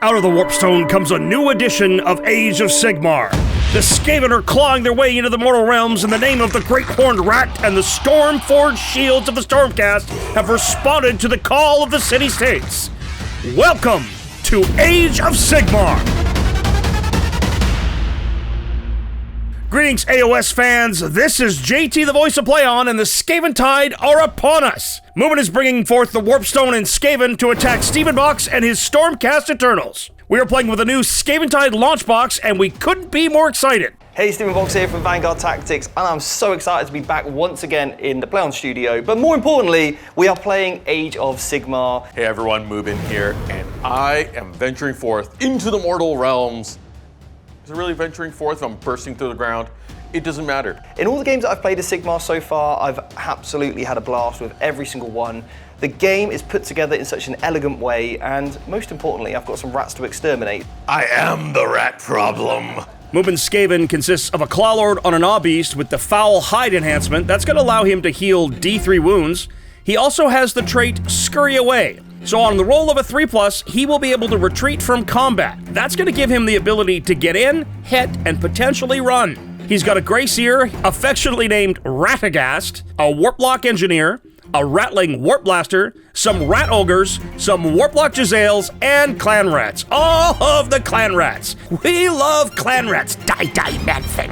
Out of the Warpstone comes a new edition of Age of Sigmar. The Skaven are clawing their way into the mortal realms in the name of the Great Horned Rat, and the Storm-forged shields of the Stormcast have responded to the call of the city-states. Welcome to Age of Sigmar! Greetings, AOS fans. This is JT, the voice of Playon, and the Skaventide are upon us. Mubin is bringing forth the Warpstone and Skaven to attack Stephen Box and his Stormcast Eternals. We are playing with a new Skaventide launch box, and we couldn't be more excited. Hey, Stephen Box here from Vanguard Tactics, and I'm so excited to be back once again in the Playon studio. But more importantly, we are playing Age of Sigmar. Hey everyone, Mubin here, and I am venturing forth into the mortal realms. Is it really venturing forth? I'm bursting through the ground. It doesn't matter. In all the games that I've played as Sigmar so far, I've absolutely had a blast with every single one. The game is put together in such an elegant way, and most importantly, I've got some rats to exterminate. I am the rat problem. Mubin's Skaven consists of a Clawlord on an Aw-Beast with the Foul Hide enhancement. That's going to allow him to heal D3 wounds. He also has the trait Scurry Away. So on the roll of a 3+, he will be able to retreat from combat. That's going to give him the ability to get in, hit, and potentially run. He's got a Grey Seer, affectionately named Ratagast, a Warplock Engineer, a Rattling Warp Blaster, some Rat Ogres, some Warplock Jezzails, and Clan Rats. All of the Clan Rats. We love Clan Rats. Die, mad thing.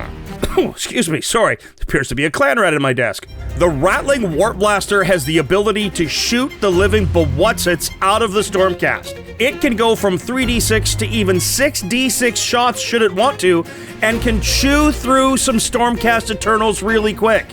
Excuse me, sorry. There appears to be a Clan Rat in my desk. The Rattling Warp Blaster has the ability to shoot the living bewutzits out of the Stormcast. It can go from 3d6 to even 6d6 shots should it want to, and can chew through some Stormcast Eternals really quick.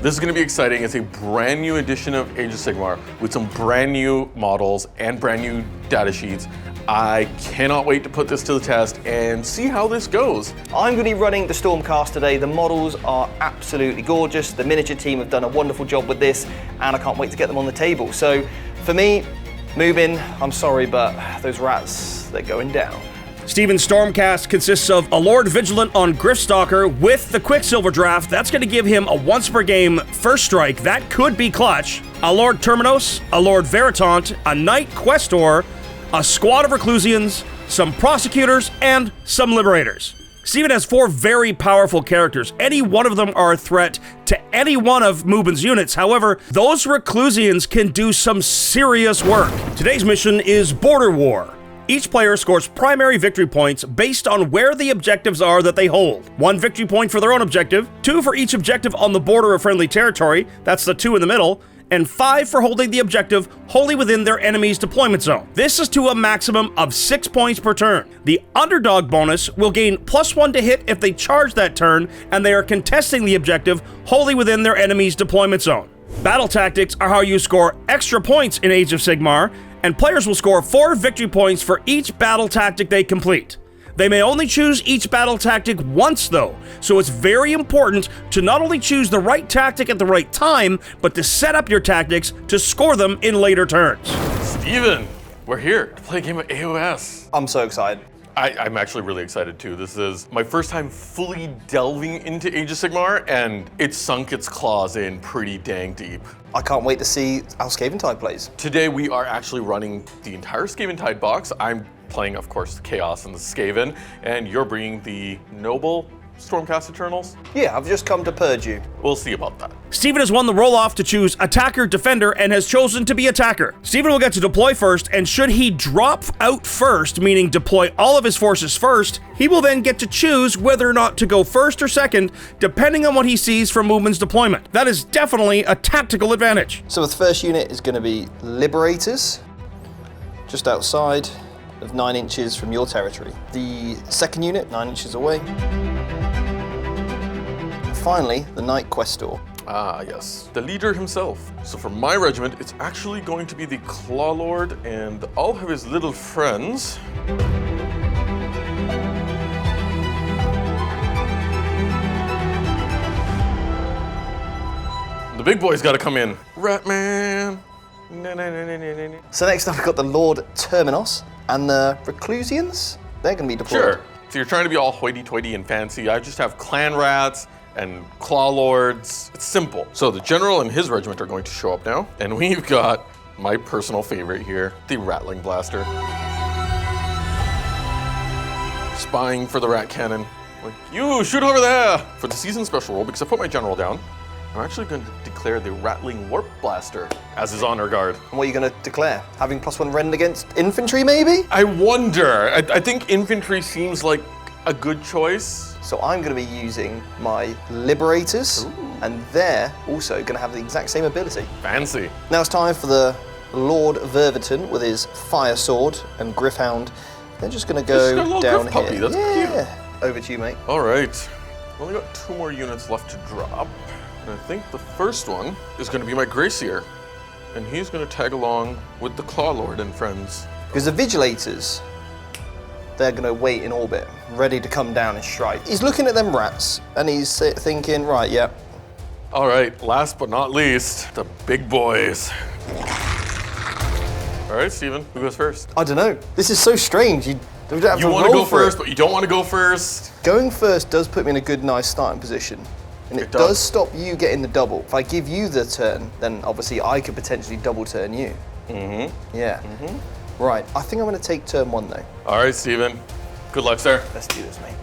This is going to be exciting. It's a brand new edition of Age of Sigmar with some brand new models and brand new data sheets. I cannot wait to put this to the test and see how this goes. I'm going to be running the Stormcast today. The models are absolutely gorgeous. The miniature team have done a wonderful job with this, and I can't wait to get them on the table. So for me, Mubin, I'm sorry, but those rats, they're going down. Stephen's Stormcast consists of a Lord Vigilant on Gryffstalker with the Quicksilver draft. That's going to give him a once per game first strike. That could be clutch. A Lord Terminos, a Lord Veritant, a Knight Questor, a squad of Reclusians, some Prosecutors, and some Liberators. Stephen has 4 very powerful characters. Any one of them are a threat to any one of Mubin's units. However, those Reclusians can do some serious work. Today's mission is Border War. Each player scores primary victory points based on where the objectives are that they hold. 1 victory point for their own objective, 2 for each objective on the border of friendly territory, that's the 2 in the middle, and 5 for holding the objective wholly within their enemy's deployment zone. This is to a maximum of 6 points per turn. The underdog bonus will gain +1 to hit if they charge that turn and they are contesting the objective wholly within their enemy's deployment zone. Battle tactics are how you score extra points in Age of Sigmar, and players will score 4 victory points for each battle tactic they complete. They may only choose each battle tactic once though, so it's very important to not only choose the right tactic at the right time, but to set up your tactics to score them in later turns. Steven, we're here to play a game of AOS. I'm so excited. I'm actually really excited too. This is my first time fully delving into Age of Sigmar, and it sunk its claws in pretty dang deep. I can't wait to see how Skaventide plays. Today we are actually running the entire Skaventide box. I'm playing, of course, the Chaos and the Skaven, and you're bringing the Noble Stormcast Eternals? Yeah, I've just come to purge you. We'll see about that. Stephen has won the roll-off to choose Attacker, Defender, and has chosen to be Attacker. Stephen will get to deploy first, and should he drop out first, meaning deploy all of his forces first, he will then get to choose whether or not to go first or second, depending on what he sees from Mubin's deployment. That is definitely a tactical advantage. So the first unit is going to be Liberators, just outside of 9 inches from your territory. The second unit, 9 inches away. Finally, the Knight Questor. Ah, yes, the leader himself. So for my regiment, it's actually going to be the Clawlord and all of his little friends. The big boy's got to come in. Ratman. So next up, we've got the Lord Terminos and the Reclusians. They're going to be deployed. Sure. So you're trying to be all hoity-toity and fancy. I just have Clan Rats and Clawlords. It's simple. So the general and his regiment are going to show up now. And we've got my personal favorite here, the Rattling Blaster. spying for the rat cannon. Like, you, shoot over there! For the season special roll, because I put my general down, I'm actually going to declare the Rattling Warp Blaster as his honor guard. And what are you going to declare? Having +1 rend against infantry, maybe? I wonder. I think infantry seems like a good choice. So I'm going to be using my Liberators, and they're also going to have the exact same ability. Fancy. Now it's time for the Lord Ververton with his Fire Sword and Griffhound. They're just going to go down Griff here. Puppy. That's cute. Over to you, mate. All right. Only got 2 more units left to drop. And I think the first one is going to be my Gracier. And he's going to tag along with the Claw Lord and friends. Because the Vigilators, they're going to wait in orbit, ready to come down and strike. He's looking at them rats, and he's thinking, right, yeah. All right, last but not least, the big boys. All right, Steven, who goes first? I don't know. This is so strange. You don't have You to want to roll go for first, it. but you don't want to go first. Going first does put me in a good, nice starting position. And it does stop you getting the double. If I give you the turn, then obviously I could potentially double turn you. Mm-hmm. Yeah. Mm-hmm. Right, I think I'm going to take turn 1 though. All right, Steven. Good luck, sir. Let's do this, mate.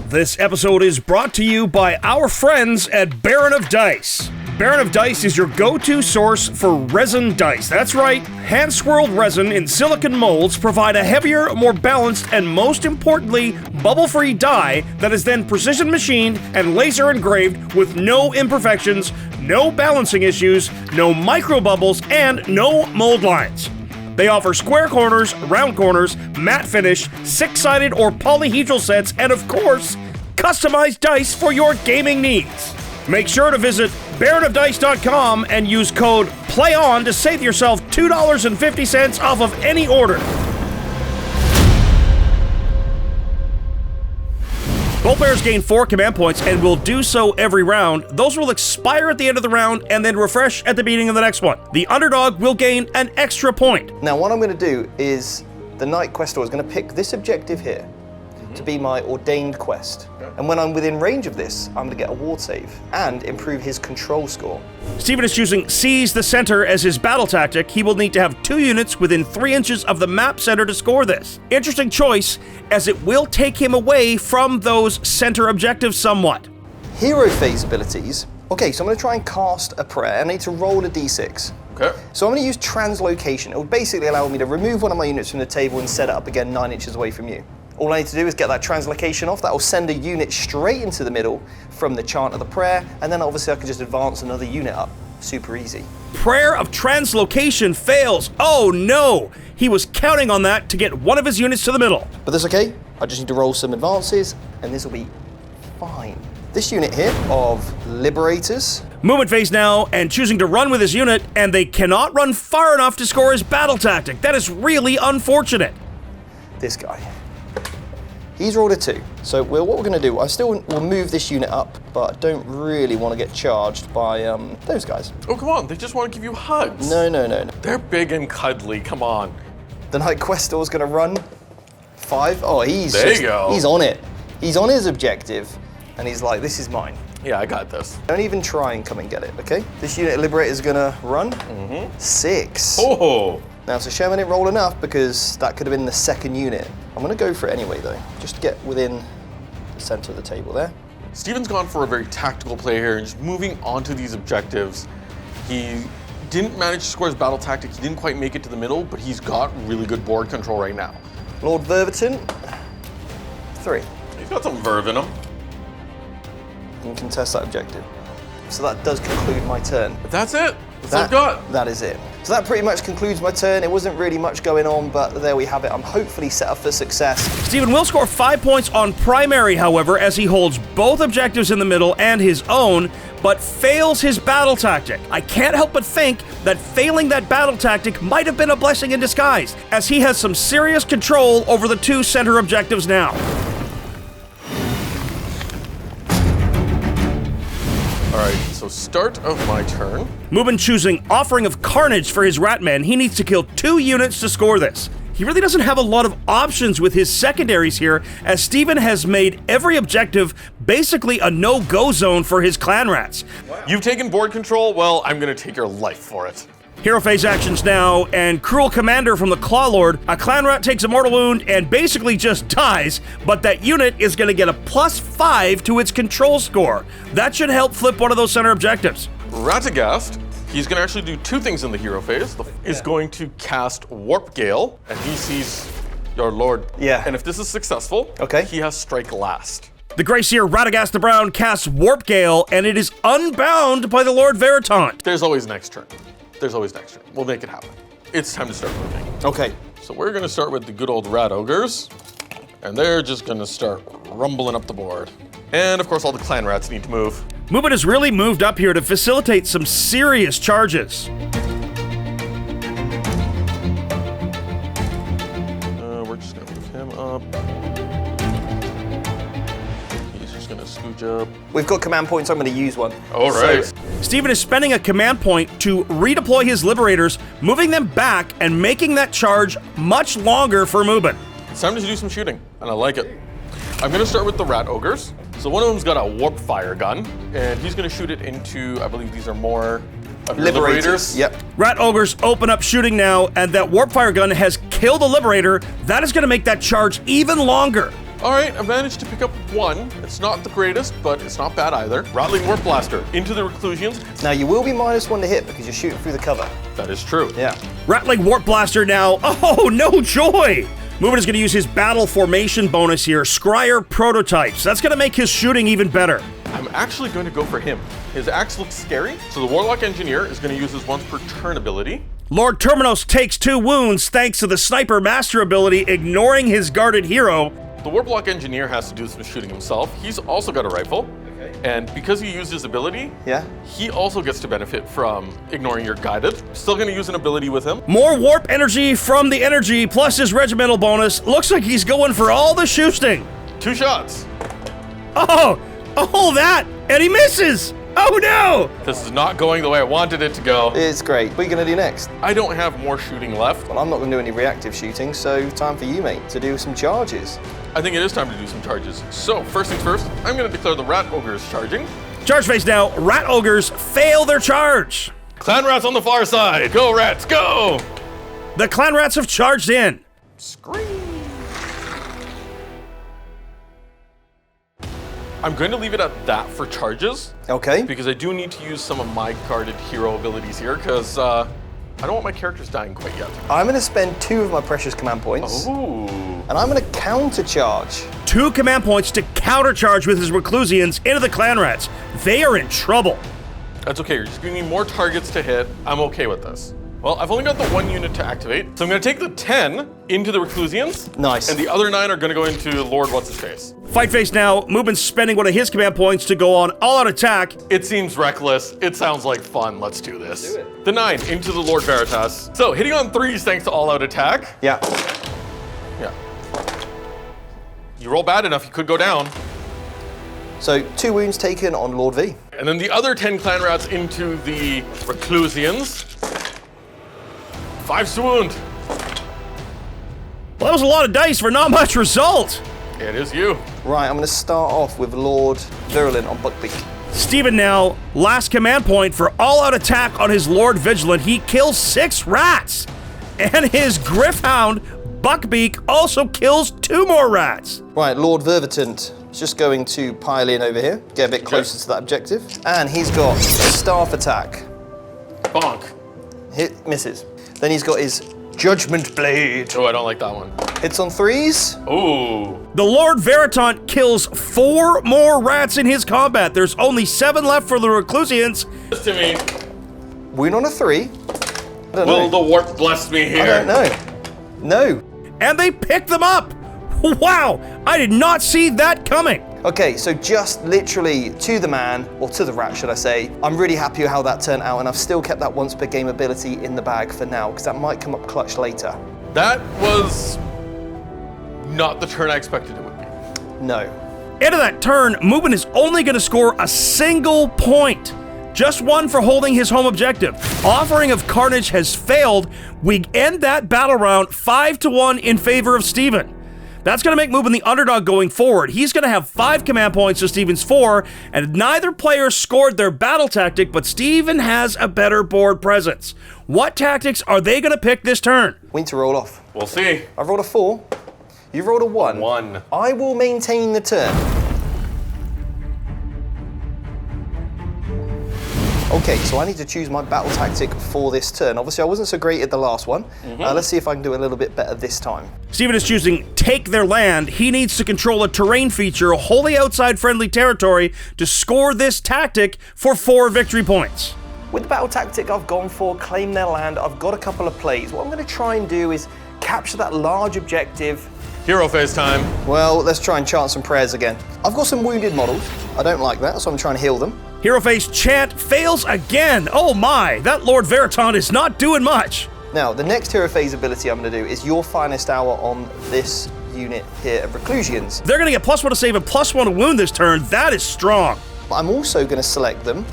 This episode is brought to you by our friends at Baron of Dice. Baron of Dice is your go-to source for resin dice. That's right, hand-swirled resin in silicon molds provide a heavier, more balanced, and most importantly, bubble-free die that is then precision machined and laser engraved with no imperfections, no balancing issues, no micro bubbles, and no mold lines. They offer square corners, round corners, matte finish, 6-sided or polyhedral sets, and of course, customized dice for your gaming needs. Make sure to visit baronofdice.com and use code PLAYON to save yourself $2.50 off of any order. Both players gain 4 command points and will do so every round. Those will expire at the end of the round and then refresh at the beginning of the next one. The underdog will gain an extra point. Now what I'm going to do is the Knight Questor is going to pick this objective here to be my ordained quest. And when I'm within range of this, I'm going to get a ward save and improve his control score. Steven is choosing Seize the Center as his battle tactic. He will need to have 2 units within 3 inches of the map center to score this. Interesting choice, as it will take him away from those center objectives somewhat. Hero phase abilities. Okay, so I'm going to try and cast a prayer. I need to roll a d6. Okay. So I'm going to use translocation. It will basically allow me to remove one of my units from the table and set it up again 9 inches away from you. All I need to do is get that translocation off. That will send a unit straight into the middle from the chant of the prayer, and then obviously I can just advance another unit up. Super easy. Prayer of Translocation fails. Oh no! He was counting on that to get one of his units to the middle. But that's okay. I just need to roll some advances, and this will be fine. This unit here of Liberators. Movement phase now, and choosing to run with his unit, and they cannot run far enough to score his battle tactic. That is really unfortunate. This guy. He's rolled a 2. So what we're going to do, I still will move this unit up, but I don't really want to get charged by those guys. Oh, come on. They just want to give you hugs. No. They're big and cuddly. Come on. The Knight Questor's going to run 5. Oh, There you go. He's on it. He's on his objective, and he's like, this is mine. Yeah, I got this. Don't even try and come and get it, okay? This unit of Liberator is going to run 6. Oh. Now, so Sherman didn't roll enough because that could have been the second unit. I'm going to go for it anyway, though, just to get within the center of the table there. Steven's gone for a very tactical play here and just moving onto these objectives. He didn't manage to score his battle tactic. He didn't quite make it to the middle, but he's got really good board control right now. Lord Ververton, 3. He's got some verve in him. You can contest that objective. So that does conclude my turn. But that's it. That's all I've got. That is it. So that pretty much concludes my turn. It wasn't really much going on, but there we have it. I'm hopefully set up for success. Steven will score 5 points on primary, however, as he holds both objectives in the middle and his own, but fails his battle tactic. I can't help but think that failing that battle tactic might have been a blessing in disguise, as he has some serious control over the 2 center objectives now. All right, so start of my turn. Mubin choosing Offering of Carnage for his Ratman. He needs to kill 2 units to score this. He really doesn't have a lot of options with his secondaries here, as Steven has made every objective basically a no-go zone for his clan rats. Wow. You've taken board control? Well, I'm going to take your life for it. Hero phase actions now, and Cruel Commander from the Claw Lord. A clan rat takes a mortal wound and basically just dies, but that unit is going to get a +5 to its control score. That should help flip one of those center objectives. Radagast, he's going to actually do two things in the hero phase. He's going to cast Warp Gale, and he sees your lord. Yeah. And if this is successful, Okay. he has Strike Last. The Grey Seer Radagast the Brown casts Warp Gale, and it is unbound by the Lord Veritant. There's always next turn. We'll make it happen. It's time to start moving. Okay. So we're going to start with the good old Rat Ogres, and they're just going to start rumbling up the board. And of course, all the clan rats need to move. Mubin has really moved up here to facilitate some serious charges. We're just going to move him up. He's just going to scooch up. We've got command points. I'm going to use one. All right. Stephen is spending a command point to redeploy his Liberators, moving them back and making that charge much longer for Mubin. It's time to do some shooting, and I like it. I'm going to start with the Rat Ogres. So one of them's got a Warp Fire gun, and he's going to shoot it into, I believe these are more Liberators. Yep. Rat Ogres open up shooting now, and that Warp Fire gun has killed a Liberator. That is going to make that charge even longer. All right, I managed to pick up one. It's not the greatest, but it's not bad either. Rattling Warp Blaster into the Reclusians. Now you will be -1 to hit because you're shooting through the cover. That is true. Yeah. Rattling Warp Blaster now. Oh, no joy! Mubin is going to use his battle formation bonus here, Scryer Prototypes. That's going to make his shooting even better. I'm actually going to go for him. His axe looks scary, so the Warlock Engineer is going to use his once per turn ability. Lord Terminos takes 2 wounds thanks to the Sniper Master ability, ignoring his guarded hero. The Warlock Engineer has to do some shooting himself. He's also got a rifle. And because he used his ability, Yeah. he also gets to benefit from ignoring your guided. Still going to use an ability with him. More warp energy from the energy, plus his regimental bonus. Looks like he's going for all the shooting. 2 shots. Oh, that, and he misses. Oh no! This is not going the way I wanted it to go. It's great. What are you going to do next? I don't have more shooting left. Well, I'm not going to do any reactive shooting, so time for you, mate, to do some charges. I think it is time to do some charges. So, first things first, I'm going to declare the Rat Ogres charging. Charge phase now. Rat Ogres fail their charge. Clan Rats on the far side. Go, Rats, go! The Clan Rats have charged in. Scream. I'm going to leave it at that for charges, Okay. because I do need to use some of my guarded hero abilities here, because I don't want my characters dying quite yet. I'm going to spend 2 of my precious command points, Ooh. and I'm going to countercharge. 2 command points to countercharge with his Reclusians into the Clan Rats. They are in trouble. That's okay, you're just giving me more targets to hit. I'm okay with this. Well, I've only got the 1 unit to activate, so I'm going to take the 10 into the Reclusians. Nice. And the other 9 are going to go into Lord What's-His-Face. Fight phase now. Mubin's spending one of his command points to go on all-out attack. It seems reckless. It sounds like fun. Let's do this. Do it. The 9 into the Lord Veritas. So hitting on 3s thanks to all-out attack. Yeah. Yeah. You roll bad enough, you could go down. So 2 wounds taken on Lord V. And then the other 10 clan rats into the Reclusians. 5 to wound. Well, that was a lot of dice for not much result. It is you. Right, I'm going to start off with Lord Virulent on Buckbeak. Stephen now, last command point for all-out attack on his Lord Vigilant. He kills 6 rats. And his Griffhound, Buckbeak, also kills 2 more rats. Right, Lord Vervitant is just going to pile in over here, get a bit closer to that objective. And he's got a staff attack. Bonk. Hit, misses. Then he's got his Judgment Blade. Oh, I don't like that one. Hits on 3s. Ooh. The Lord Veritant kills 4 more rats in his combat. There's only 7 left for the Reclusians. To me. Wound on a 3. I don't Will know. the warp bless me here? I don't know. No. And they pick them up. Wow, I did not see that coming. Okay, so just literally to the man, or to the rat, should I say. I'm really happy with how that turned out, and I've still kept that once per game ability in the bag for now, because that might come up clutch later. That was not the turn I expected it would be. No. Into that turn, Mubin is only going to score a single point. Just 1 for holding his home objective. Offering of Carnage has failed. We end that battle round 5-1 in favor of Stephen. That's going to make Mubin the underdog going forward. He's going to have 5 command points to Steven's 4, and neither player scored their battle tactic, but Steven has a better board presence. What tactics are they going to pick this turn? We need to roll off. We'll see. I've rolled a 4. You've rolled a 1. 1. I will maintain the turn. Okay, so I need to choose my battle tactic for this turn. Obviously, I wasn't so great at the last one. Let's see if I can do a little bit better this time. Steven is choosing Take Their Land. He needs to control a terrain feature wholly outside friendly territory to score this tactic for 4 victory points. With the battle tactic I've gone for, Claim Their Land, I've got a couple of plays. What I'm going to try and do is capture that large objective. Hero phase time. Well, let's try and chant some prayers again. I've got some wounded models. I don't like that, so I'm trying to heal them. Hero Face Chant fails again. Oh my, that Lord Veriton is not doing much. Now, the next Hero Phase ability I'm going to do is Your Finest Hour on this unit here of Reclusians. They're going to get +1 to save and +1 to wound this turn. That is strong. I'm also going to select them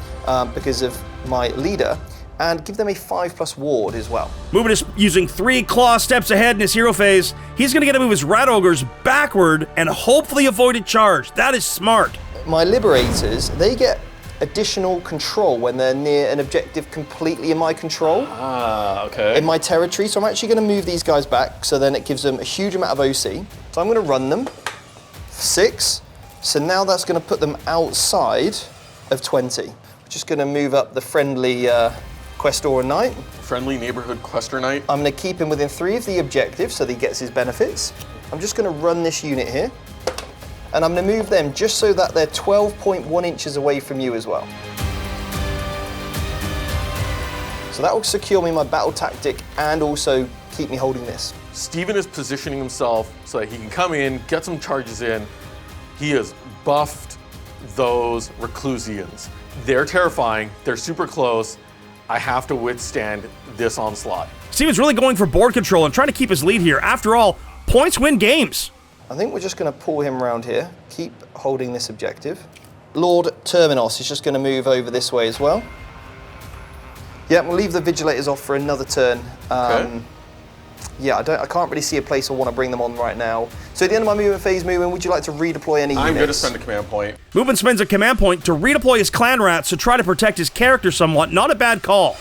because of my leader and give them a 5+ ward as well. Mubin is using 3 claw steps ahead in his hero phase. He's going to get to move his rat ogres backward and hopefully avoid a charge. That is smart. My liberators, they get additional control when they're near an objective completely in my control. Okay. In my territory, so I'm actually going to move these guys back, so then it gives them a huge amount of OC. So I'm going to run them, 6, so now that's going to put them outside of 20. We're just going to move up the friendly Questor Knight. Friendly neighborhood Quester Knight. I'm going to keep him within 3 of the objectives, so that he gets his benefits. I'm just going to run this unit here. And I'm going to move them just so that they're 12.1 inches away from you as well. So that will secure me my battle tactic and also keep me holding this. Steven is positioning himself so that he can come in, get some charges in. He has buffed those Reclusians. They're terrifying. They're super close. I have to withstand this onslaught. Steven's really going for board control and trying to keep his lead here. After all, points win games. I think we're just going to pull him around here, keep holding this objective. Lord Terminos is just going to move over this way as well. Yeah, we'll leave the Vigilators off for another turn. Okay. Yeah, I can't really see a place I want to bring them on right now. So at the end of my movement phase, Mubin, would you like to redeploy any units? I'm going to spend a command point. Mubin spends a command point to redeploy his clan rats to try to protect his character somewhat. Not a bad call.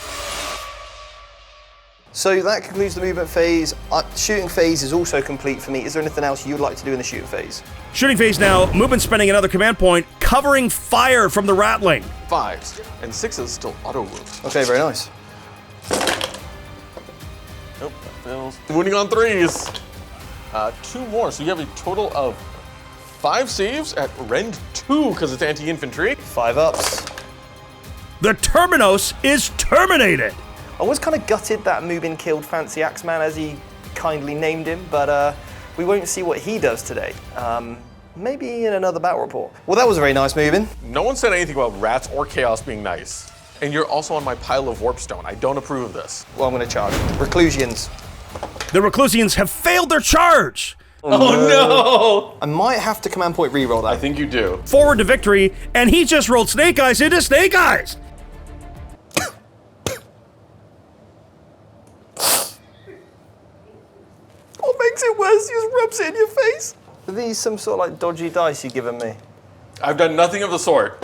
So that concludes the movement phase. Shooting phase is also complete for me. Is there anything else you'd like to do in the shooting phase? Shooting phase now. Mubin spending another command point, covering fire from the ratling. 5s and 6s still auto wound. Okay, very nice. Nope, that fails. Wounding on 3s. 2 more, so you have a total of 5 saves at Rend 2 because it's anti-infantry. 5 ups. The Terminos is terminated. I was kind of gutted that Mubin killed Fancy Axeman as he kindly named him, but we won't see what he does today. Maybe in another battle report. Well, that was very nice, Mubin. No one said anything about rats or chaos being nice. And you're also on my pile of warpstone. I don't approve of this. Well, I'm going to charge. Reclusians. The Reclusians have failed their charge. Oh no! I might have to command point reroll that. I think you do. Forward to victory, and he just rolled Snake Eyes into Snake Eyes. What makes it worse? He just rubs it in your face. Are these some sort of like dodgy dice you've given me? I've done nothing of the sort.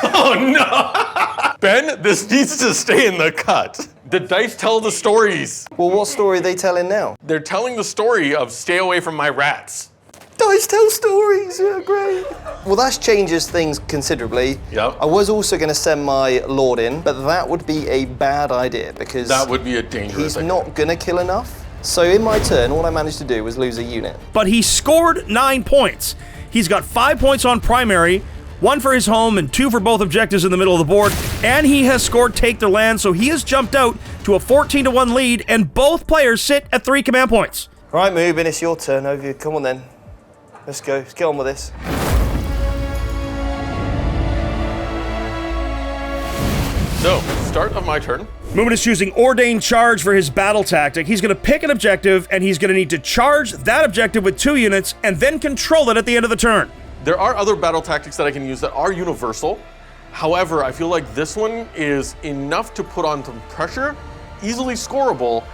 Oh no! Ben, this needs to stay in the cut. The dice tell the stories. Well, what story are they telling now? They're telling the story of stay away from my rats. Dice tell stories, yeah, great. Well, that changes things considerably. Yep. I was also going to send my Lord in, but that would be a bad idea because That would be a dangerous he's idea. not going to kill enough. So in my turn, all I managed to do was lose a unit. But he scored 9 points. He's got 5 points on primary, 1 for his home and 2 for both objectives in the middle of the board, and he has scored Take Their Land, so he has jumped out to a 14-1 lead, and both players sit at 3 command points. Right, Mubin, it's your turn. Over you. Come on then. Let's go. Let's get on with this. So, start of my turn. Mubin is choosing Ordained Charge for his battle tactic. He's going to pick an objective, and he's going to need to charge that objective with 2 units, and then control it at the end of the turn. There are other battle tactics that I can use that are universal. However, I feel like this one is enough to put on some pressure, easily scoreable,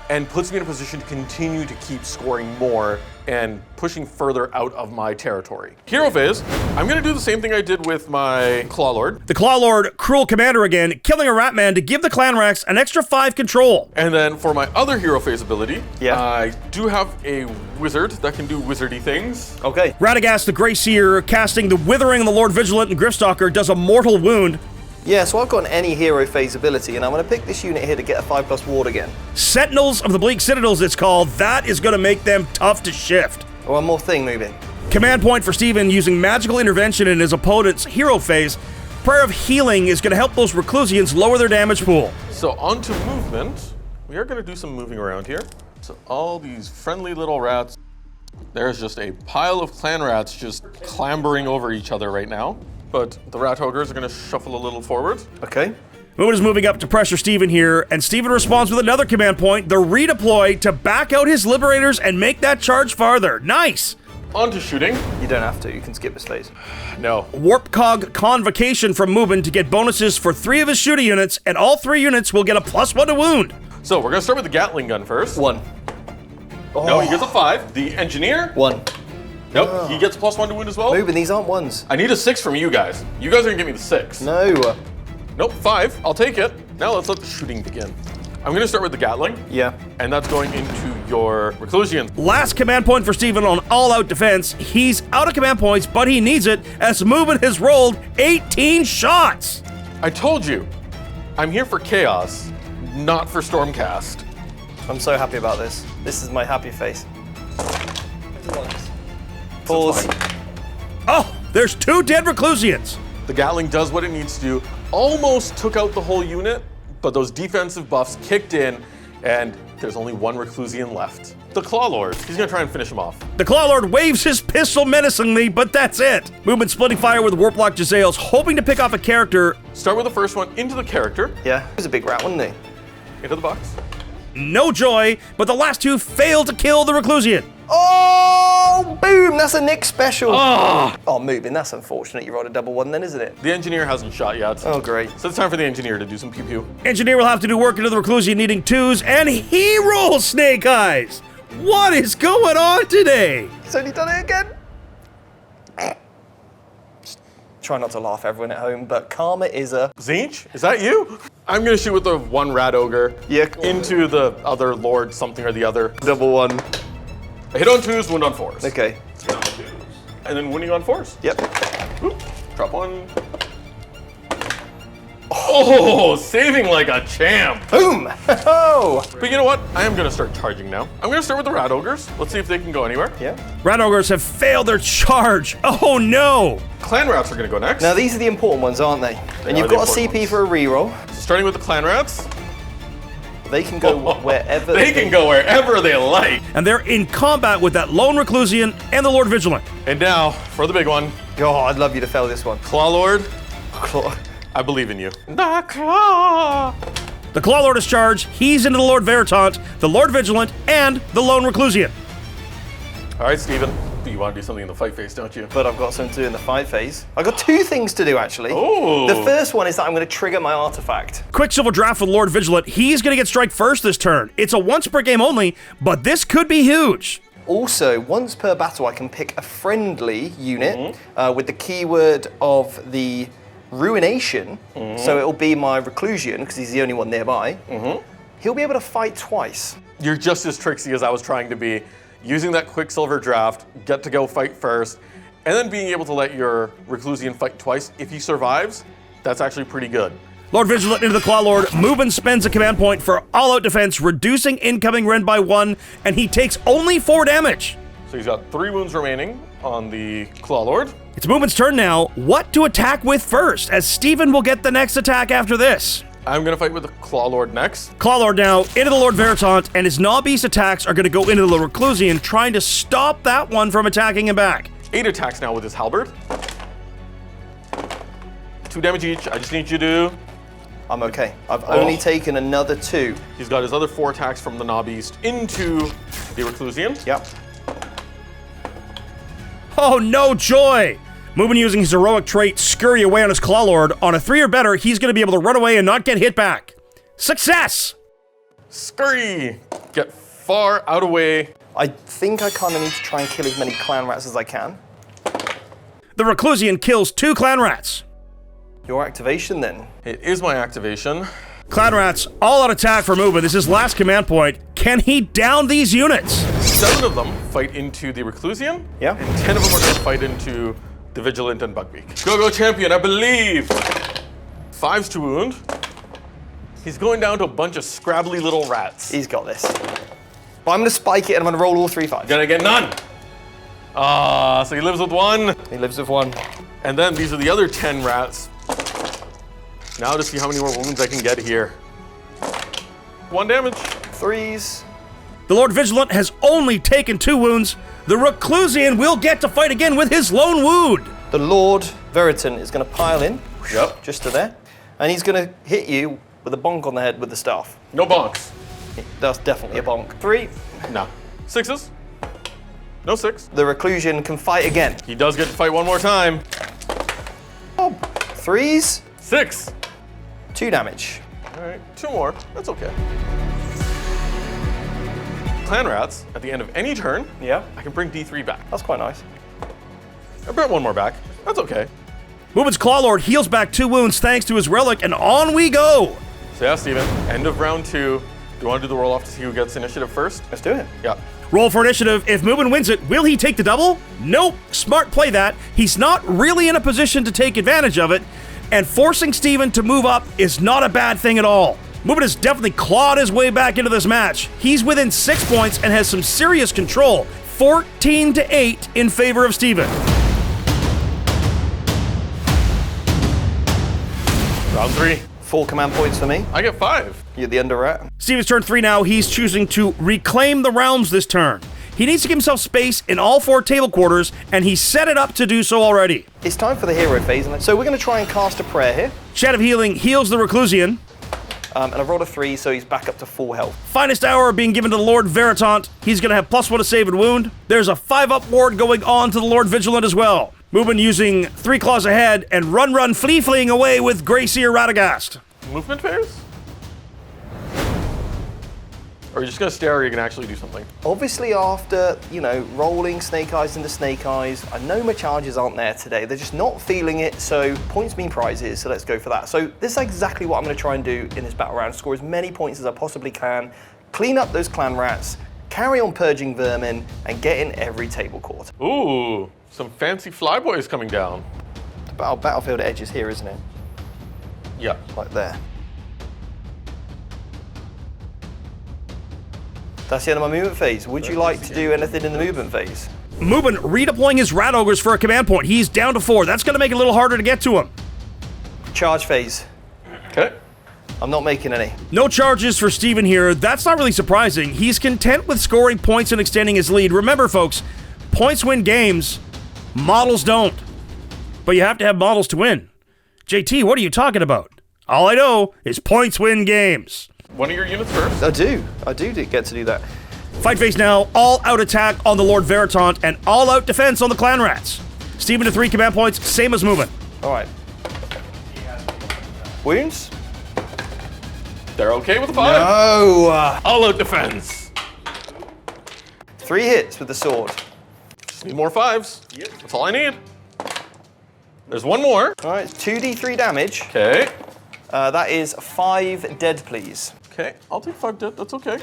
and puts me in a position to continue to keep scoring more and pushing further out of my territory. Hero phase, I'm gonna do the same thing I did with my Claw Lord. The Claw Lord, Cruel Commander again, killing a Ratman to give the Clan Rex an extra 5 control. And then for my other hero phase ability, Yeah. I do have a wizard that can do wizardy things. Okay. Radagast the Grey Seer, casting the Withering on the Lord Vigilant and Gryffstalker, does a mortal wound. Yeah, so I've got an any hero phase ability, and I'm going to pick this unit here to get a 5+ ward again. Sentinels of the Bleak Citadels, it's called. That is going to make them tough to shift. One more thing, Mubin. Command point for Steven using magical intervention in his opponent's hero phase. Prayer of Healing is going to help those Reclusians lower their damage pool. So onto movement, we are gonna do some moving around here. So all these friendly little rats, there's just a pile of clan rats just clambering over each other right now. But the rat ogres are gonna shuffle a little forward. Okay. Mubin is moving up to pressure Steven here, and Steven responds with another command point, the redeploy, to back out his Liberators and make that charge farther. Nice! Onto shooting. You don't have to, you can skip this phase. No. Warpcog Convocation from Mubin to get bonuses for 3 of his shooting units, and all 3 units will get a +1 to wound. So we're gonna start with the Gatling gun first. 1. No, he gets a 5. The engineer. 1. Nope, he gets +1 to wound as well. Mubin, these aren't 1s. I need a 6 from you guys. You guys are gonna give me the 6. No. Nope, 5. I'll take it. Now let's let the shooting begin. I'm gonna start with the Gatling. Yeah. And that's going into your Reclusian. Last command point for Steven on all-out defense. He's out of command points, but he needs it as Mubin has rolled 18 shots. I told you, I'm here for chaos, not for Stormcast. I'm so happy about this. This is my happy face. Pause. Oh, there's 2 dead Reclusians. The Gatling does what it needs to do. Almost took out the whole unit, but those defensive buffs kicked in, and there's only 1 Reclusian left. The Claw Lord, he's gonna try and finish him off. The Claw Lord waves his pistol menacingly, but that's it. Mubin splitting fire with Warplock Jezzails, hoping to pick off a character. Start with the first one into the character, Yeah. It was a big rat, wasn't he? into the box. No joy, but the last 2 fail to kill the Reclusian. Oh, boom! That's a Nick special. Oh, Mubin, that's unfortunate. You rolled a double 1 then, isn't it? The engineer hasn't shot yet. Oh, great. So it's time for the engineer to do some pew-pew. Engineer will have to do work into the Reclusian needing 2s, and he rolls Snake Eyes. What is going on today? He's only done it again. Try not to laugh, everyone at home, but karma is a... Zinch, is that you? I'm gonna shoot with the 1 rat ogre Yeah. into the other lord something or the other. Double 1. A hit on 2s, wound on 4s. Okay. And then winning on 4s. Yep. Oop, drop 1. Oh, saving like a champ. Boom! Oh! But you know what? I am gonna start charging now. I'm gonna start with the rat ogres. Let's see if they can go anywhere. Yeah. Rat Ogres have failed their charge. Oh no! Clan rats are gonna go next. Now, these are the important ones, aren't they? And you've are the got a important CP ones. for a reroll. So starting with the clan rats. They can go wherever They can go wherever they like. And they're in combat with that lone Reclusian and the Lord Vigilant. And now for the big one. God, I'd love you to fail this one. Claw Lord, Claw. I believe in you. The claw. The Claw Lord is charged, he's into the Lord Veritant, the Lord Vigilant, and the lone Reclusian. All right, Steven. You want to do something in the fight phase, don't you? But I've got something to do in the fight phase. I've got 2 things to do, actually. Oh. The first one is that I'm going to trigger my artifact. Quicksilver draft with Lord Vigilant, he's gonna get strike first this turn. It's a once per game only, but this could be huge. Also, once per battle, I can pick a friendly unit with the keyword of the Ruination. So it'll be my Reclusion, because he's the only one nearby. He'll be able to fight twice. You're just as tricksy as I was trying to be. Using that Quicksilver draft, get to go fight first, and then being able to let your Reclusian fight twice. If he survives, that's actually pretty good. Lord Vigilant into the Claw Lord, Mubin spends a command point for all-out defense, reducing incoming rend by 1, and he takes only 4 damage. So he's got 3 wounds remaining on the Claw Lord. It's Mubin's turn now. What to attack with first, as Steven will get the next attack after this. I'm gonna fight with the Claw Lord next. Claw Lord now into the Lord Veritant, and his Knobbeast attacks are gonna go into the Reclusian, trying to stop that one from attacking him back. 8 attacks now with his halberd. 2 damage each. I just need you to... I'm okay. I've only taken another 2. He's got his other 4 attacks from the Knobbeast into the Reclusian. Yep. Oh, no joy! Mubin using his heroic trait, scurry away on his Claw Lord. On a 3 or better, he's gonna be able to run away and not get hit back. Success! Scurry! Get far out of way. I think I kind of need to try and kill as many clan rats as I can. The Reclusian kills 2 clan rats. Your activation then. It is my activation. Clan rats, all out attack for Mubin. This is his last command point. Can he down these units? 7 of them fight into the Reclusian. Yeah. And 10 of them are going to fight into the Vigilant and Bugbeak. Go, champion, I believe. 5s to wound. He's going down to a bunch of scrabbly little rats. He's got this. But I'm going to spike it and I'm going to roll all 3 5s. Gonna get none. So he lives with 1. He lives with 1. And then these are the other 10 rats. Now to see how many more wounds I can get here. 1 damage. 3s. The Lord Vigilant has only taken 2 wounds. The Reclusian will get to fight again with his lone wound. The Lord Veritan is going to pile in. Yep. Just to there. And he's going to hit you with a bonk on the head with the staff. No bonks. That's definitely a bonk. 3. No. 6s. No 6. The Reclusion can fight again. He does get to fight 1 more time. Oh, 3s. 6. 2 damage. All right, 2 more. That's okay. Clan rats, at the end of any turn, Yeah. I can bring D3 back. That's quite nice. I brought 1 more back. That's okay. Mubin's Clawlord heals back 2 wounds thanks to his relic, and on we go. So yeah, Steven, end of round 2. Do you want to do the roll off to see who gets initiative first? Let's do it. Yeah. Roll for initiative. If Mubin wins it, will he take the double? Nope. Smart play that. He's not really in a position to take advantage of it, and forcing Steven to move up is not a bad thing at all. Mubin has definitely clawed his way back into this match. He's within 6 points and has some serious control. 14-8 in favor of Steven. Round 3. 4 command points for me. I get 5. You're the under rat. Steven's turn 3 now. He's choosing to reclaim the realms this turn. He needs to give himself space in all 4 table quarters, and he set it up to do so already. It's time for the hero phase, so we're going to try and cast a prayer here. Shed of Healing heals the Reclusian. And I've rolled a 3, so he's back up to full health. Finest Hour being given to the Lord Veritant. He's going to have +1 to save and wound. There's a 5-up ward going on to the Lord Vigilant as well. Mubin using 3 claws ahead and run, fleeing away with Greyseer Radagast. Movement phase? Or are you just going to stare, or are you going to actually do something? Obviously after, rolling Snake Eyes into Snake Eyes, I know my charges aren't there today. They're just not feeling it, so points mean prizes, so let's go for that. So this is exactly what I'm going to try and do in this battle round. Score as many points as I possibly can, clean up those clan rats, carry on purging vermin, and get in every table court. Ooh, some fancy flyboys coming down. The battlefield edge is here, isn't it? Yeah. Like there. That's the end of my movement phase. Would you like to do anything in the movement phase? Mubin redeploying his Rat Ogres for a command point. He's down to 4. That's going to make it a little harder to get to him. Charge phase. Okay. I'm not making any. No charges for Steven here. That's not really surprising. He's content with scoring points and extending his lead. Remember, folks, points win games. Models don't. But you have to have models to win. JT, what are you talking about? All I know is points win games. One of your units first. I do get to do that. Fight phase now. All out attack on the Lord Veritant and all out defense on the Clan Rats. Steven to 3 command points, same as Mubin. All right. Wounds? They're okay with the 5? No! All out defense. 3 hits with the sword. Just need more 5s. Yep. That's all I need. There's 1 more. All right, 2d3 damage. Okay. That is 5 dead, please. Okay, I'll take 5 dead. That's okay.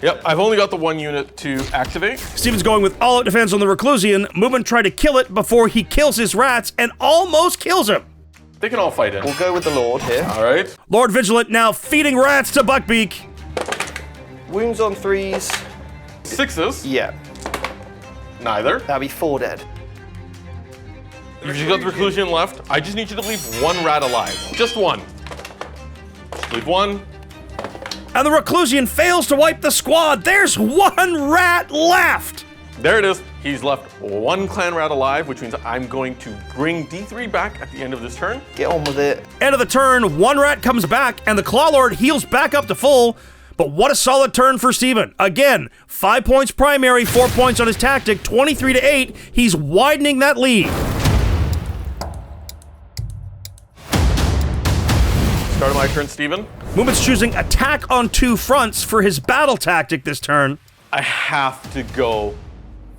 Yep, I've only got the 1 unit to activate. Steven's going with all out defense on the Reclusian. Mubin tried to kill it before he kills his rats and almost kills him. They can all fight in. We'll go with the Lord here. All right. Lord Vigilant now feeding rats to Buckbeak. Wounds on 3s. 6s. Yeah, Neither. that'll be 4 dead. You've just got the Reclusion left. I just need you to leave 1 rat alive. Just 1. Just leave 1. And the Reclusian fails to wipe the squad. There's 1 rat left. There it is. He's left 1 clan rat alive, which means I'm going to bring D3 back at the end of this turn. Get on with it. End of the turn, 1 rat comes back, and the Clawlord heals back up to full. But what a solid turn for Steven. Again, 5 points primary, 4 points on his tactic, 23-8. He's widening that lead. Start of my turn, Steven. Mubin's choosing attack on 2 fronts for his battle tactic this turn. I have to go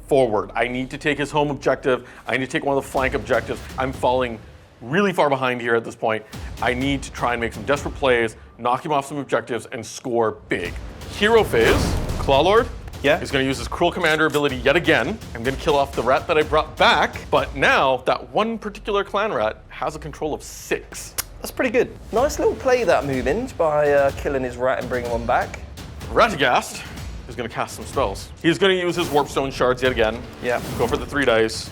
forward. I need to take his home objective. I need to take one of the flank objectives. I'm falling really far behind here at this point. I need to try and make some desperate plays, knock him off some objectives, and score big. Hero phase, Clawlord. Yeah. He's going to use his Cruel Commander ability yet again. I'm going to kill off the rat that I brought back, but now that one particular clan rat has a control of 6. That's pretty good. Nice little play that Mubin by killing his rat and bringing one back. Radagast is going to cast some spells. He's going to use his Warpstone shards yet again. Yeah. Go for the 3 dice.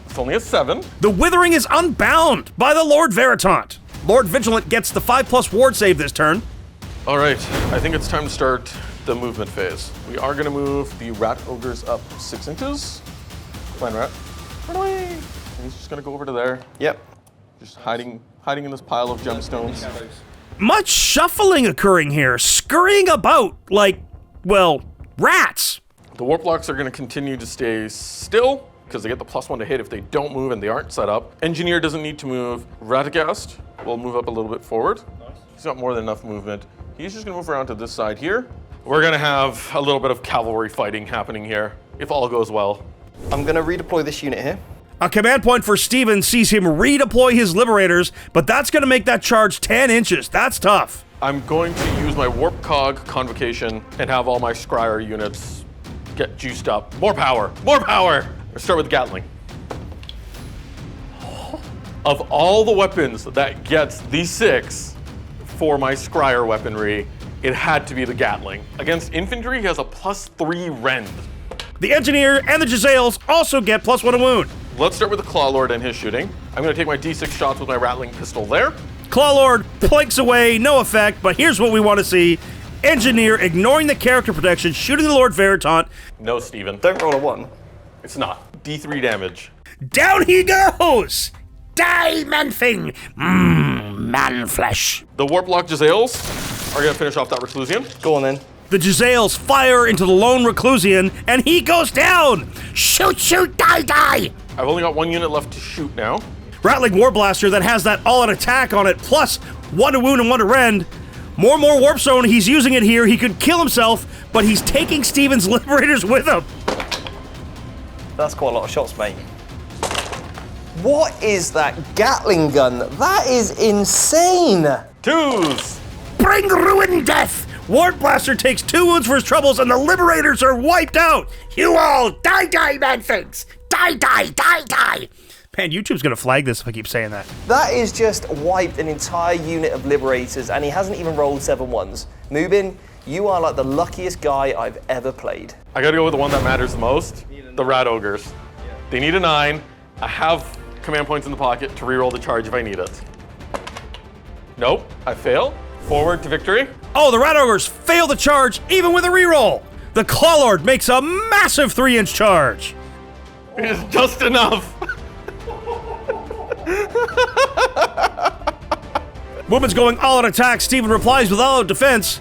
It's only a 7. The Withering is unbound by the Lord Veritant. Lord Vigilant gets the 5+ ward save this turn. All right, I think it's time to start the movement phase. We are going to move the rat ogres up 6 inches. Clan rat, run away. And he's just going to go over to there. Yep. Just hiding in this pile of gemstones. Much shuffling occurring here, scurrying about like, well, rats. The warp blocks are going to continue to stay still because they get the +1 to hit if they don't move and they aren't set up. Engineer doesn't need to move. Radagast will move up a little bit forward. He's got more than enough movement. He's just going to move around to this side here. We're going to have a little bit of cavalry fighting happening here, if all goes well. I'm going to redeploy this unit here. A command point for Steven sees him redeploy his Liberators, but that's going to make that charge 10 inches. That's tough. I'm going to use my Warp Cog Convocation and have all my Scryer units get juiced up. More power! More power! Let's start with Gatling. Of all the weapons that gets the 6 for my Scryer weaponry, it had to be the Gatling. Against infantry, he has a +3 rend. The Engineer and the Jezzails also get +1 to wound. Let's start with the Clawlord and his shooting. I'm going to take my D6 shots with my Rattling Pistol there. Clawlord planks away, no effect, but here's what we want to see. Engineer ignoring the character protection, shooting the Lord Veritant. No, Steven. Don't roll a 1. It's not. D3 damage. Down he goes! Die, man-thing! Man-flesh. The Warplock Jezzails are going to finish off that Reclusian. Go on then. The Jezzails fire into the lone Reclusian, and he goes down! Shoot, shoot, die, die! I've only got 1 unit left to shoot now. Rattling Warblaster that has that all-out attack on it, plus 1 to wound and 1 to rend. More Warpstone, he's using it here. He could kill himself, but he's taking Steven's Liberators with him. That's quite a lot of shots, mate. What is that Gatling gun? That is insane! 2s! Bring ruin death! Warblaster takes 2 wounds for his troubles, and the Liberators are wiped out! You all die, die, man-things! Die, die, die, die! Man, YouTube's gonna flag this if I keep saying that. That is just wiped an entire unit of Liberators, and he hasn't even rolled 7 1s. Mubin, you are like the luckiest guy I've ever played. I gotta go with the one that matters the most, the Rat Ogres. They need a 9. I have command points in the pocket to reroll the charge if I need it. Nope, I fail. Forward to victory. Oh, the Rat Ogres fail the charge even with a reroll! The Clawlord makes a massive 3-inch charge! It is just enough. Mubin's going all-out attack. Steven replies with all-out defense.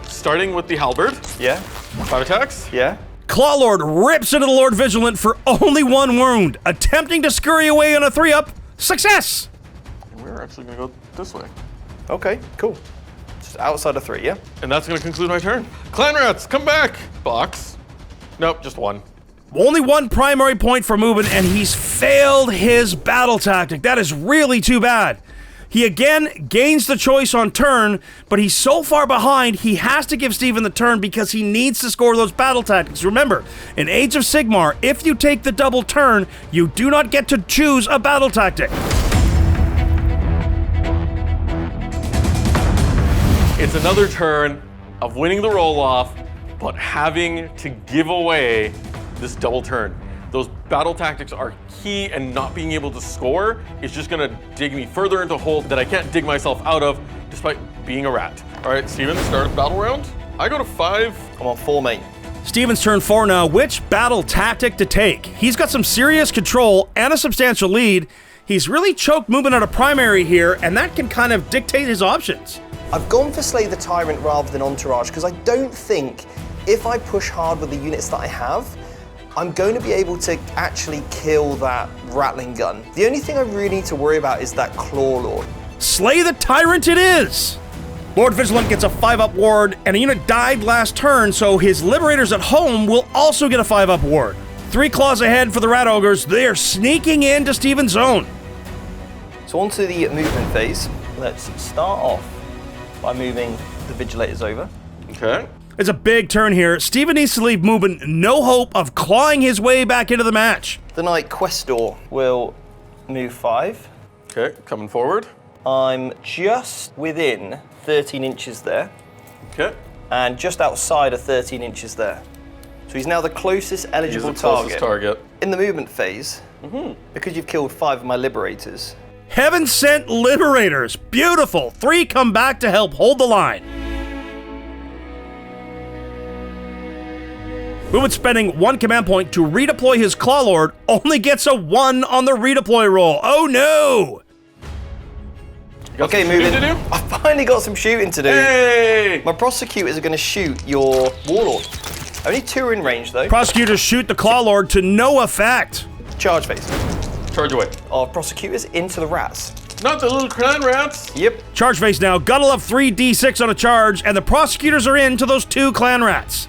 Starting with the Halberd. Yeah? 5 attacks. Yeah? Clawlord rips into the Lord Vigilant for only 1 wound, attempting to scurry away on a 3-up. Success! We're actually gonna go this way. Okay, cool. Just outside of 3, yeah? And that's gonna conclude my turn. Clan Rats, come back! Box. Nope, just 1. Only 1 primary point for Mubin, and he's failed his battle tactic. That is really too bad. He again gains the choice on turn, but he's so far behind, he has to give Steven the turn because he needs to score those battle tactics. Remember, in Age of Sigmar, if you take the double turn, you do not get to choose a battle tactic. It's another turn of winning the roll-off, but having to give away this double turn. Those battle tactics are key, and not being able to score is just gonna dig me further into a hole that I can't dig myself out of despite being a rat. All right, Steven, start of battle round. I go to 5. I'm on 4, mate. Steven's turn 4 now. Which battle tactic to take? He's got some serious control and a substantial lead. He's really choked Mubin out of primary here, and that can kind of dictate his options. I've gone for Slay the Tyrant rather than Entourage because I don't think if I push hard with the units that I have, I'm going to be able to actually kill that Rattling gun. The only thing I really need to worry about is that Claw Lord. Slay the Tyrant it is! Lord Vigilant gets a 5-up ward, and a unit died last turn, so his Liberators at home will also get a 5-up ward. 3 claws ahead for the Rat Ogres. They are sneaking into Steven's zone. So on to the movement phase. Let's start off by moving the Vigilators over. Okay. It's a big turn here. Steven needs to leave Mubin no hope of clawing his way back into the match. The Knight Questor will move 5. Okay, coming forward. I'm just within 13 inches there, Okay. and just outside of 13 inches there. So he's now the closest eligible He's the closest target. In the movement phase, because you've killed 5 of my Liberators, Heaven sent Liberators. Beautiful. 3 come back to help hold the line. Mubin spending 1 command point to redeploy his Clawlord only gets a 1 on the redeploy roll. Oh no! Okay, Moving Mubin. to do? I finally got some shooting to do. Hey! My prosecutors are going to shoot your Warlord. Only 2 are in range though. Prosecutors shoot the Clawlord to no effect. Charge phase. Charge away. Of prosecutors into the rats. Not the little clan rats. Yep. Charge phase now. Gotta love 3d6 on a charge, and the prosecutors are into those 2 clan rats.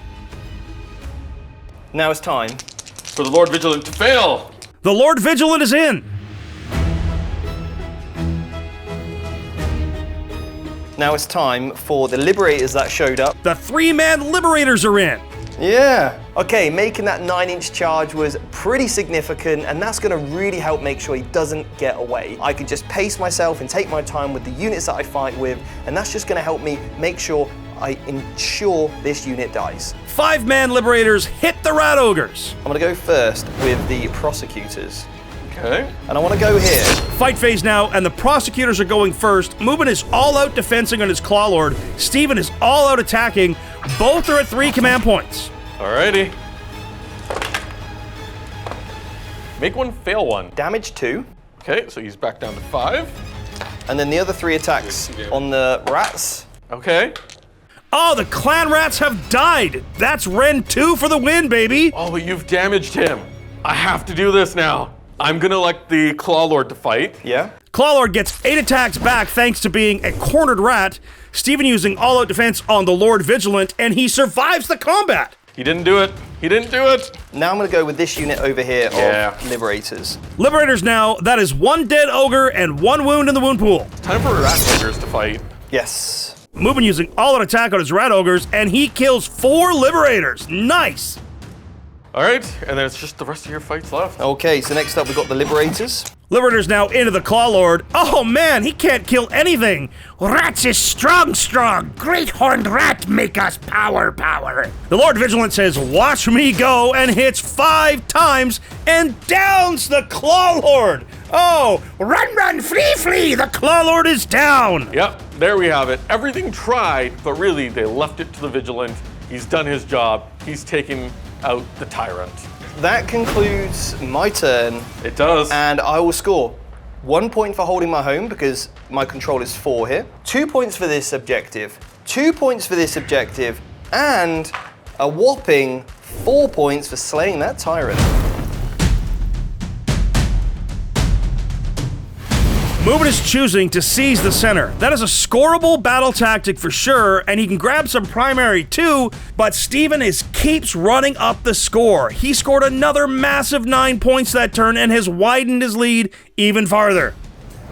Now it's time. For the Lord Vigilant to fail. The Lord Vigilant is in. Now it's time for the Liberators that showed up. The 3-man Liberators are in. Yeah. Okay, making that 9-inch charge was pretty significant, and that's going to really help make sure he doesn't get away. I can just pace myself and take my time with the units that I fight with, and that's just going to help me make sure I ensure this unit dies. 5-man Liberators hit the Rat Ogres. I'm going to go first with the prosecutors, Okay. and I want to go here. Fight phase now, and the prosecutors are going first. Mubin is all out defensing on his Clawlord. Steven is all out attacking. Both are at 3 command points. Alrighty. Make 1, fail 1. Damage 2, Okay, so he's back down to 5. and then the other 3 attacks on the rats. Okay. Oh, the clan rats have died. That's Ren 2 for the win, baby. Oh, but you've damaged him. I have to do this now. I'm gonna elect the Clawlord to fight. Yeah. Clawlord gets 8 attacks back thanks to being a cornered rat. Steven using all-out defense on the Lord Vigilant, and he survives the combat. He didn't do it. He didn't do it. Now I'm going to go with this unit over here Yeah. of Liberators. Liberators now, that is 1 dead ogre and 1 wound in the wound pool. Time for Rat Ogres to fight. Yes. Mubin using all-out attack on his Rat Ogres, and he kills 4 Liberators. Nice. All right, and then it's just the rest of your fights left. Okay, so next up we've got the Liberators. Liberators now into the Clawlord. Oh man, he can't kill anything. Rats is strong. Great horned rat make us power. The Lord Vigilant says, watch me go, and hits 5 times and downs the Clawlord. Oh, run, flee, the Clawlord is down. Yep, there we have it. Everything tried, but really they left it to the Vigilant. He's done his job. He's taken out the Tyrant. That concludes my turn, It does. and I will score 1 point for holding my home because my control is 4 here, 2 points for this objective, 2 points for this objective, and a whopping 4 points for slaying that Tyrant. Mubin is choosing to seize the center. That is a scoreable battle tactic for sure, and he can grab some primary too, but Steven keeps running up the score. He scored another massive 9 points that turn and has widened his lead even farther.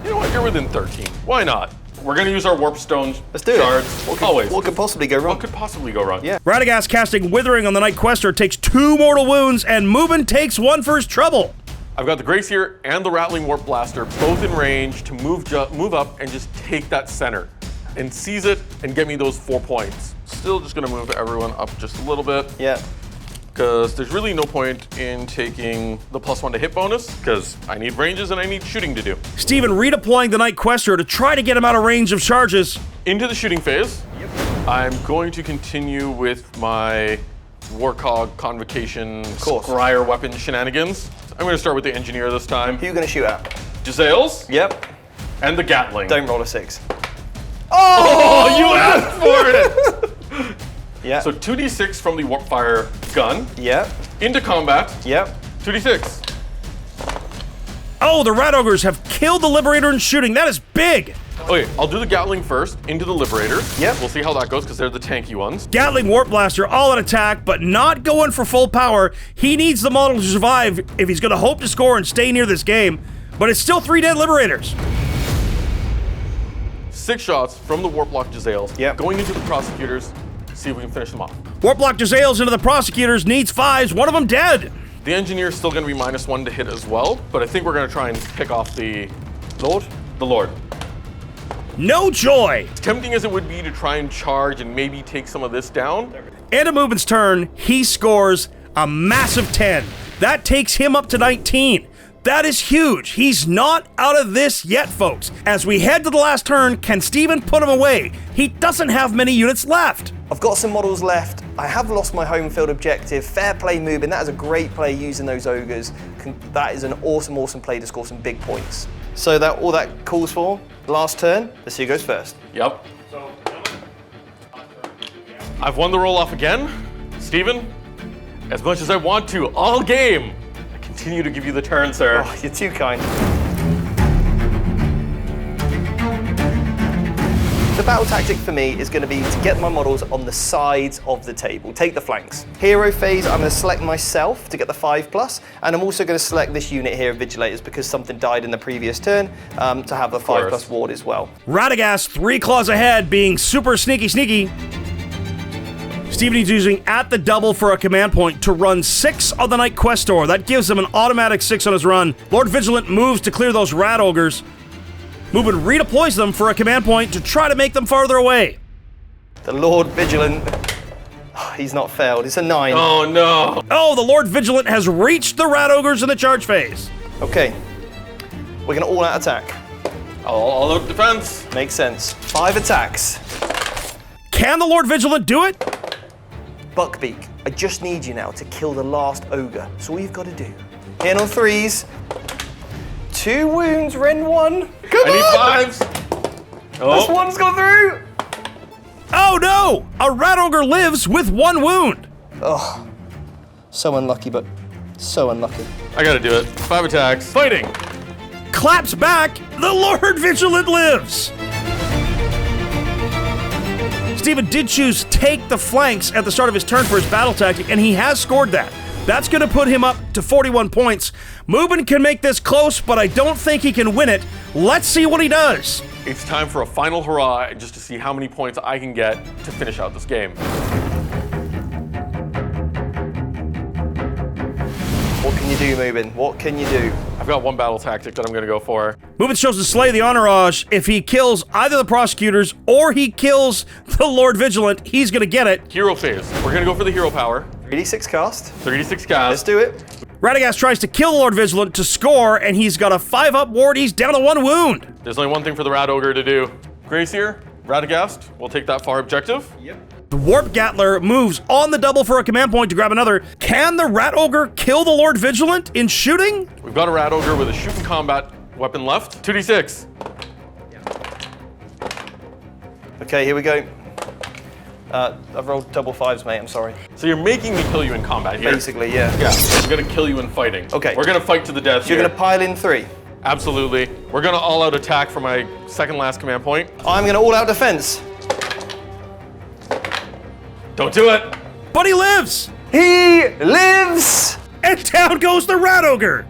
You know what? You're within 13. Why not? We're gonna use our warp stones. Let's do it. Shards. Always. What could possibly go wrong? What could possibly go wrong? Yeah. Radagast casting Withering on the Night Questor takes 2 mortal wounds, and Mubin takes 1 for his trouble. I've got the Gracier and the Rattling Warp Blaster both in range to move up and just take that center and seize it and get me those 4 points. Still just gonna move everyone up just a little bit Yeah. because there's really no point in taking the +1 to hit bonus because I need ranges and I need shooting to do. Steven redeploying the Night Questor to try to get him out of range of charges. Into the shooting phase. Yep. I'm going to continue with my Warcog Convocation course. Scryer weapon shenanigans. I'm going to start with the Engineer this time. Who are you going to shoot at? Giselles Yep. and the Gatling. Don't roll a 6. Oh, you asked for it! Yeah. So 2d6 from the Warpfire gun Yep. into combat. Yep. 2d6. Oh, the Rat Ogres have killed the Liberator in shooting. That is big. Okay, I'll do the Gatling first into the Liberators. Yep. We'll see how that goes because they're the tanky ones. Gatling Warp Blaster all in attack, but not going for full power. He needs the model to survive if he's going to hope to score and stay near this game. But it's still 3 dead Liberators. 6 shots from the Warplock Jezzails. Yep. Going into the Prosecutors. See if we can finish them off. Warplock Jezzails into the Prosecutors, needs 5s, one of them dead. The Engineer's still going to be -1 to hit as well, but I think we're going to try and pick off the Lord. The Lord. No joy. As tempting as it would be to try and charge and maybe take some of this down. And a Mubin's turn, he scores a massive 10. That takes him up to 19. That is huge. He's not out of this yet, folks. As we head to the last turn, can Steven put him away? He doesn't have many units left. I've got some models left. I have lost my home field objective. Fair play, Mubin. That is a great play using those ogres. That is an awesome, awesome play to score some big points. So that all that calls for, last turn, let's see who goes first. Yep. I've won the roll-off again. Steven, as much as I want to, all game, I continue to give you the turn, sir. Oh, you're too kind. The battle tactic for me is going to be to get my models on the sides of the table, take the flanks. Hero phase, I'm going to select myself to get the 5+, and I'm also going to select this unit here of Vigilators because something died in the previous turn to have the 5+ ward as well. Radagast 3 claws ahead, being super sneaky. Steven is using at the double for a command point to run 6 on the Night Questor. That gives him an automatic 6 on his run. Lord Vigilant moves to clear those Rat Ogres. Mubin redeploys them for a command point to try to make them farther away. The Lord Vigilant, he's not failed. It's a 9. Oh no! Oh, the Lord Vigilant has reached the Rat Ogres in the charge phase. Okay, we're going to all-out attack. All out defense. Makes sense. 5 attacks. Can the Lord Vigilant do it? Buckbeak, I just need you now to kill the last ogre. That's all you've got to do. In on 3s. 2 wounds, Ren 1. Come I on! need 5s. Oh. This one's gone through. Oh no! A Rat Ogre lives with 1 wound. Oh, so unlucky, but so unlucky. I gotta do it. 5 attacks. Fighting! Claps back, the Lord Vigilant lives. Steven did choose take the flanks at the start of his turn for his battle tactic, and he has scored that. That's going to put him up to 41 points. Mubin can make this close, but I don't think he can win it. Let's see what he does. It's time for a final hurrah just to see how many points I can get to finish out this game. What can you do, Mubin? What can you do? I've got 1 battle tactic that I'm gonna go for. Mubin chose to slay the Entourage. If he kills either the Prosecutors or he kills the Lord Vigilant, he's going to get it. Hero phase. We're gonna go for the hero power. 3d6 cast. 36 Let's cast. do it. Radagast tries to kill the Lord Vigilant to score, and he's got a 5-up ward. He's down to 1 wound. There's only one thing for the Rat Ogre to do. Gracier, Radagast, we'll take that far objective. Yep. The Warp Gatler moves on the double for a command point to grab another. Can the Rat Ogre kill the Lord Vigilant in shooting? We've got a Rat Ogre with a shooting combat weapon left. 2d6. Okay, here we go. I've rolled double 5s, mate. I'm sorry. So you're making me kill you in combat here. Basically, yeah. Yeah, I'm gonna kill you in fighting. Okay. We're gonna fight to the death So you're here. going to pile in 3. Absolutely. We're gonna all-out attack for my second last command point. I'm going to all-out defense. Don't do it! But he lives! He lives! And down goes the Rat Ogre!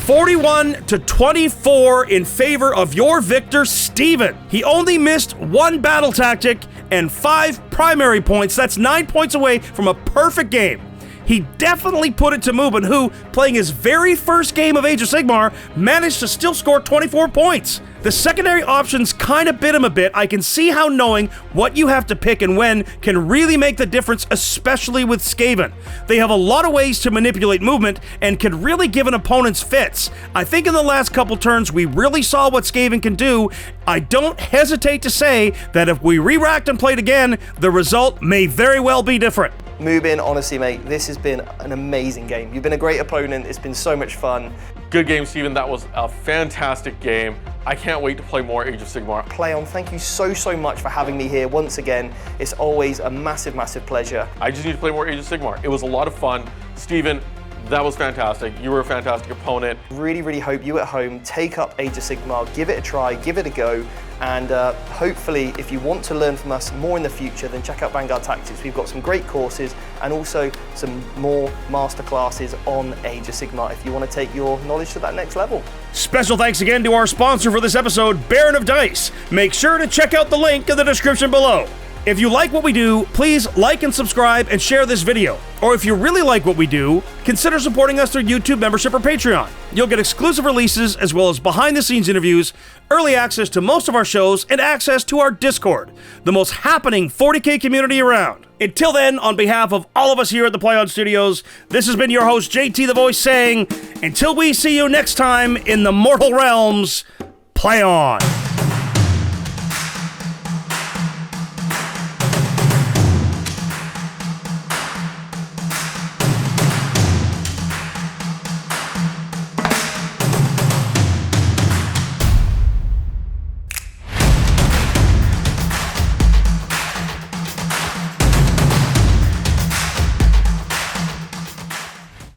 41 to 24 in favor of your victor, Steven. He only missed 1 battle tactic and 5 primary points. That's 9 points away from a perfect game. He definitely put it to Mubin, who, playing his very first game of Age of Sigmar, managed to still score 24 points. The secondary options kind of bit him a bit. I can see how knowing what you have to pick and when can really make the difference, especially with Skaven. They have a lot of ways to manipulate movement and can really give an opponent's fits. I think in the last couple turns we really saw what Skaven can do. I don't hesitate to say that if we re-racked and played again, the result may very well be different. Mubin, honestly, mate, this has been an amazing game. You've been a great opponent. It's been so much fun. Good game, Steven. That was a fantastic game. I can't wait to play more Age of Sigmar. Playon, thank you so much for having me here once again. It's always a massive pleasure. I just need to play more Age of Sigmar. It was a lot of fun. Steven, That was fantastic. You were a fantastic opponent. Really, really hope you at home take up Age of Sigmar, give it a try, give it a go, and hopefully if you want to learn from us more in the future, then check out Vanguard Tactics. We've got some great courses and also some more masterclasses on Age of Sigmar if you want to take your knowledge to that next level. Special thanks again to our sponsor for this episode, Baron of Dice. Make sure to check out the link in the description below. If you like what we do, please like and subscribe and share this video. Or if you really like what we do, consider supporting us through YouTube membership or Patreon. You'll get exclusive releases as well as behind-the-scenes interviews, early access to most of our shows, and access to our Discord, the most happening 40K community around. Until then, on behalf of all of us here at the Play On Studios, this has been your host, JT the Voice, saying, until we see you next time in the mortal realms, play on.